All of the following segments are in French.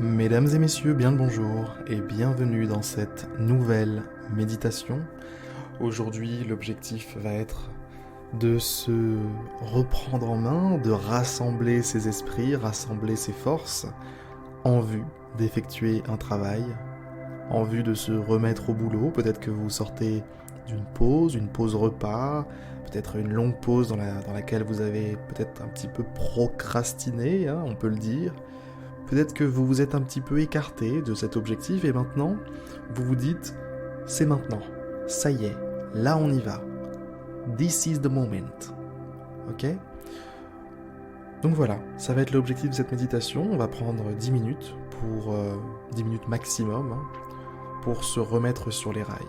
Mesdames et messieurs, bien le bonjour et bienvenue dans cette nouvelle méditation. Aujourd'hui, l'objectif va être de se reprendre en main, de rassembler ses esprits, rassembler ses forces en vue d'effectuer un travail, en vue de se remettre au boulot. Peut-être que vous sortez d'une pause, une pause repas, peut-être une longue pause dans laquelle vous avez peut-être un petit peu procrastiné, on peut le dire. Peut-être que vous vous êtes un petit peu écarté de cet objectif et maintenant, vous vous dites, c'est maintenant, ça y est, là on y va. This is the moment. Ok ? Donc voilà, ça va être l'objectif de cette méditation. On va prendre 10 minutes, 10 minutes maximum, pour se remettre sur les rails.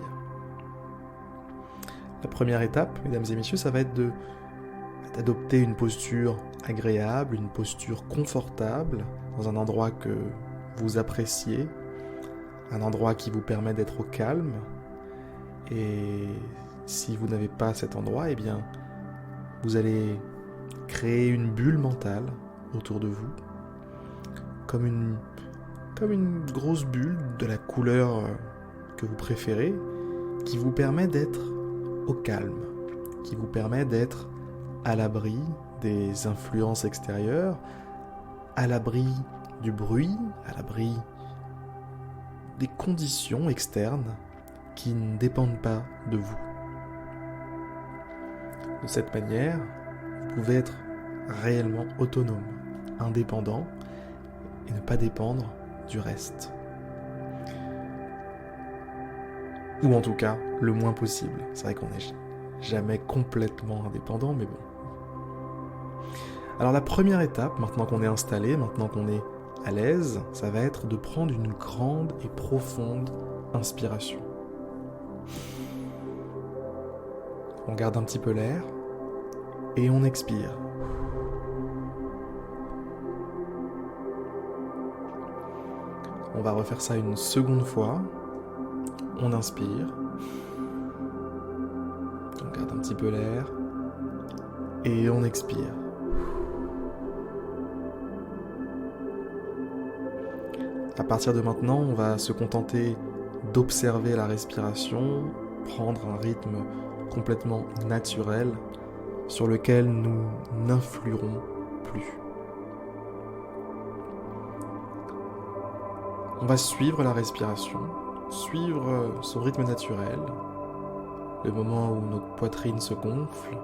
La première étape, mesdames et messieurs, ça va être d'adopter une posture agréable, une posture confortable, dans un endroit que vous appréciez, un endroit qui vous permet d'être au calme. Et si vous n'avez pas cet endroit, eh bien, vous allez créer une bulle mentale autour de vous, comme une grosse bulle de la couleur que vous préférez, qui vous permet d'être au calme, qui vous permet d'être à l'abri des influences extérieures, à l'abri du bruit, à l'abri des conditions externes qui ne dépendent pas de vous. De cette manière, vous pouvez être réellement autonome, indépendant et ne pas dépendre du reste. Ou en tout cas, le moins possible. C'est vrai qu'on n'est jamais complètement indépendant, mais bon. Alors la première étape, maintenant qu'on est installé, maintenant qu'on est à l'aise, ça va être de prendre une grande et profonde inspiration. On garde un petit peu l'air et on expire. On va refaire ça une seconde fois. On inspire. On garde un petit peu l'air et on expire. À partir de maintenant, on va se contenter d'observer la respiration, prendre un rythme complètement naturel sur lequel nous n'influerons plus. On va suivre la respiration, suivre son rythme naturel, le moment où notre poitrine se gonfle,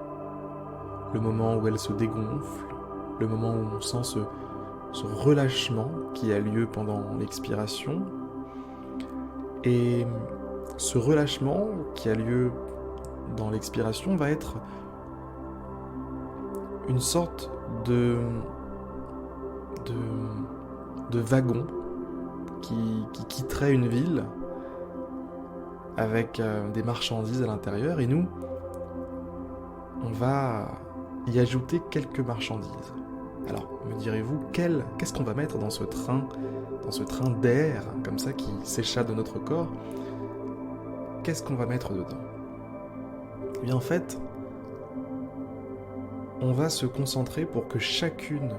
le moment où elle se dégonfle, le moment où on sent ce relâchement qui a lieu pendant l'expiration. Et ce relâchement qui a lieu dans l'expiration va être une sorte de wagon qui quitterait une ville avec des marchandises à l'intérieur, et nous, on va y ajouter quelques marchandises. Alors, me direz-vous, qu'est-ce qu'on va mettre dans ce train d'air, comme ça, qui s'échappe de notre corps? Qu'est-ce qu'on va mettre dedans? Eh bien, en fait, on va se concentrer pour que chacune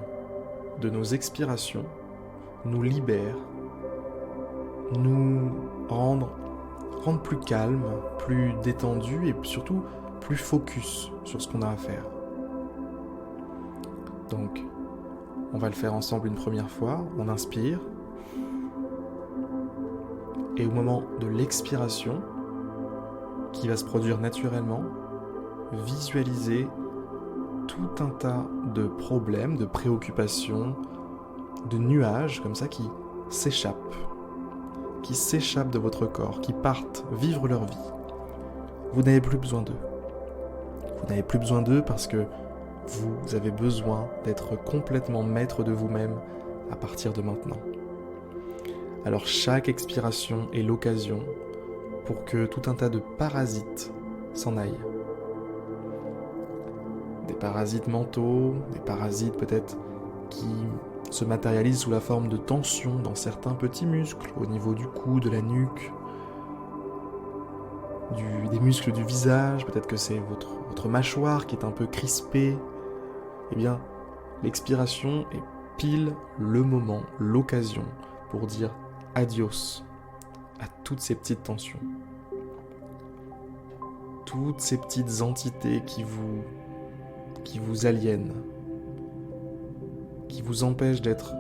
de nos expirations nous libère, nous rendre plus calme, plus détendu et surtout plus focus sur ce qu'on a à faire. Donc, on va le faire ensemble une première fois. On inspire. Et au moment de l'expiration, qui va se produire naturellement, visualisez tout un tas de problèmes, de préoccupations, de nuages comme ça qui s'échappent de votre corps, qui partent vivre leur vie. Vous n'avez plus besoin d'eux. Vous n'avez plus besoin d'eux parce que vous avez besoin d'être complètement maître de vous-même à partir de maintenant. Alors chaque expiration est l'occasion pour que tout un tas de parasites s'en aillent. Des parasites mentaux, des parasites peut-être qui se matérialisent sous la forme de tensions dans certains petits muscles, au niveau du cou, de la nuque, des muscles du visage, peut-être que c'est votre mâchoire qui est un peu crispée. Eh bien, l'expiration est pile le moment, l'occasion pour dire adios à toutes ces petites tensions. Toutes ces petites entités qui vous aliènent, qui vous empêchent d'être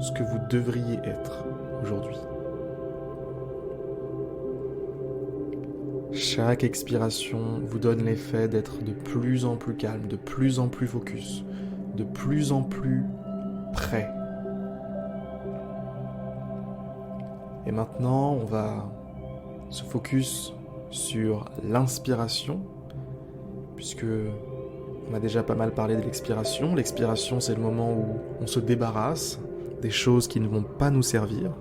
ce que vous devriez être aujourd'hui. Chaque expiration vous donne l'effet d'être de plus en plus calme, de plus en plus focus, de plus en plus prêt. Et maintenant, on va se focus sur l'inspiration, puisque on a déjà pas mal parlé de l'expiration. L'expiration, c'est le moment où on se débarrasse des choses qui ne vont pas nous servir.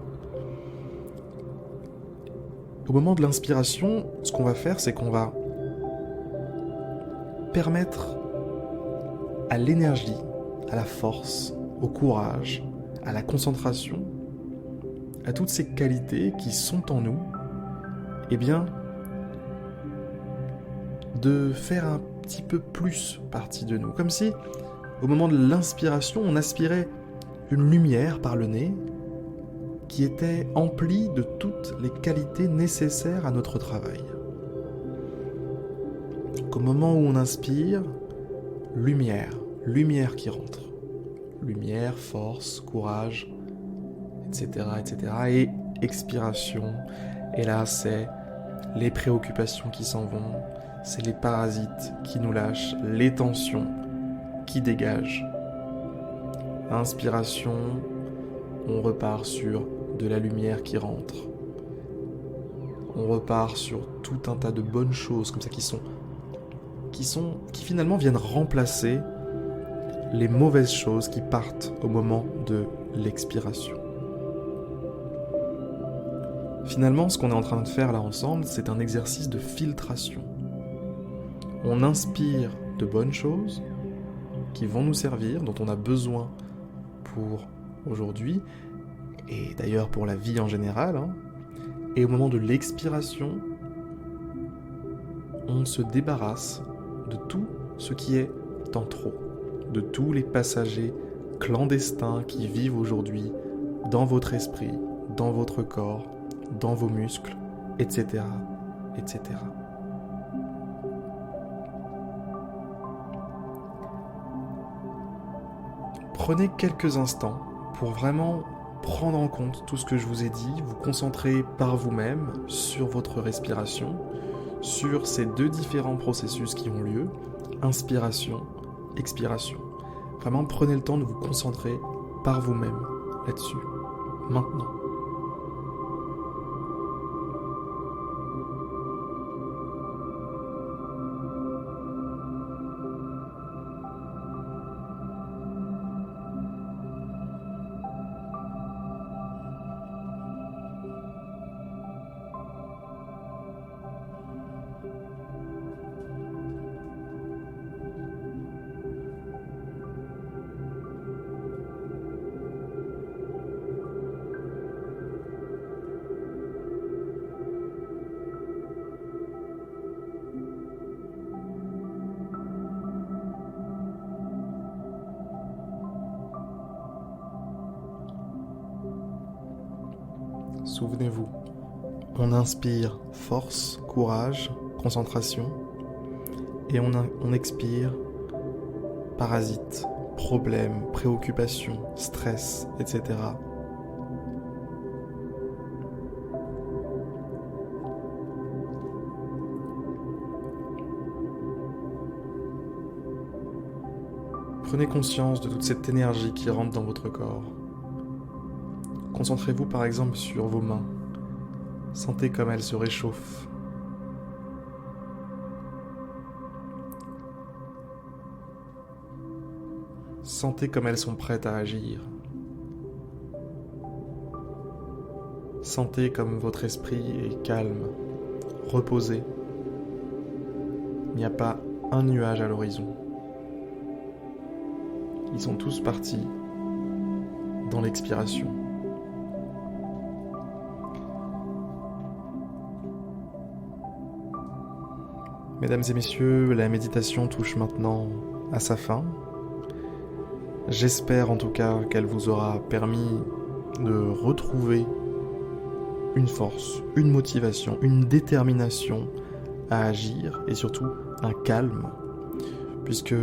Au moment de l'inspiration, ce qu'on va faire, c'est qu'on va permettre à l'énergie, à la force, au courage, à la concentration, à toutes ces qualités qui sont en nous, eh bien, de faire un petit peu plus partie de nous. Comme si, au moment de l'inspiration, on aspirait une lumière par le nez qui était emplie de toutes les qualités nécessaires à notre travail. Donc, au moment où on inspire, lumière qui rentre. Lumière, force, courage, etc., etc. Et expiration, et là c'est les préoccupations qui s'en vont, c'est les parasites qui nous lâchent, les tensions qui dégagent. Inspiration, on repart sur de la lumière qui rentre. On repart sur tout un tas de bonnes choses comme ça qui finalement viennent remplacer les mauvaises choses qui partent au moment de l'expiration. Finalement, ce qu'on est en train de faire là ensemble, c'est un exercice de filtration. On inspire de bonnes choses qui vont nous servir, dont on a besoin pour aujourd'hui, et d'ailleurs pour la vie en général, Et au moment de l'expiration, on se débarrasse de tout ce qui est en trop, de tous les passagers clandestins qui vivent aujourd'hui dans votre esprit, dans votre corps, dans vos muscles, etc., etc. Prenez quelques instants pour vraiment prendre en compte tout ce que je vous ai dit, vous concentrer par vous-même sur votre respiration, sur ces deux différents processus qui ont lieu, inspiration, expiration. Vraiment, prenez le temps de vous concentrer par vous-même là-dessus, maintenant. Souvenez-vous, on inspire force, courage, concentration, et on expire parasites, problèmes, préoccupations, stress, etc. Prenez conscience de toute cette énergie qui rentre dans votre corps. Concentrez-vous par exemple sur vos mains. Sentez comme elles se réchauffent. Sentez comme elles sont prêtes à agir. Sentez comme votre esprit est calme, reposé. Il n'y a pas un nuage à l'horizon. Ils sont tous partis dans l'expiration. Mesdames et messieurs, la méditation touche maintenant à sa fin. J'espère en tout cas qu'elle vous aura permis de retrouver une force, une motivation, une détermination à agir et surtout un calme, puisque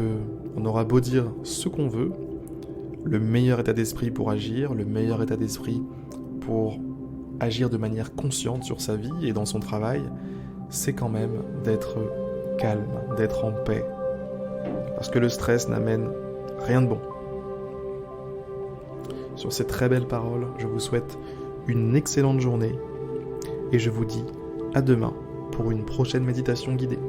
on aura beau dire ce qu'on veut, le meilleur état d'esprit pour agir, le meilleur état d'esprit pour agir de manière consciente sur sa vie et dans son travail, c'est quand même d'être calme, d'être en paix, parce que le stress n'amène rien de bon. Sur ces très belles paroles, je vous souhaite une excellente journée et je vous dis à demain pour une prochaine méditation guidée.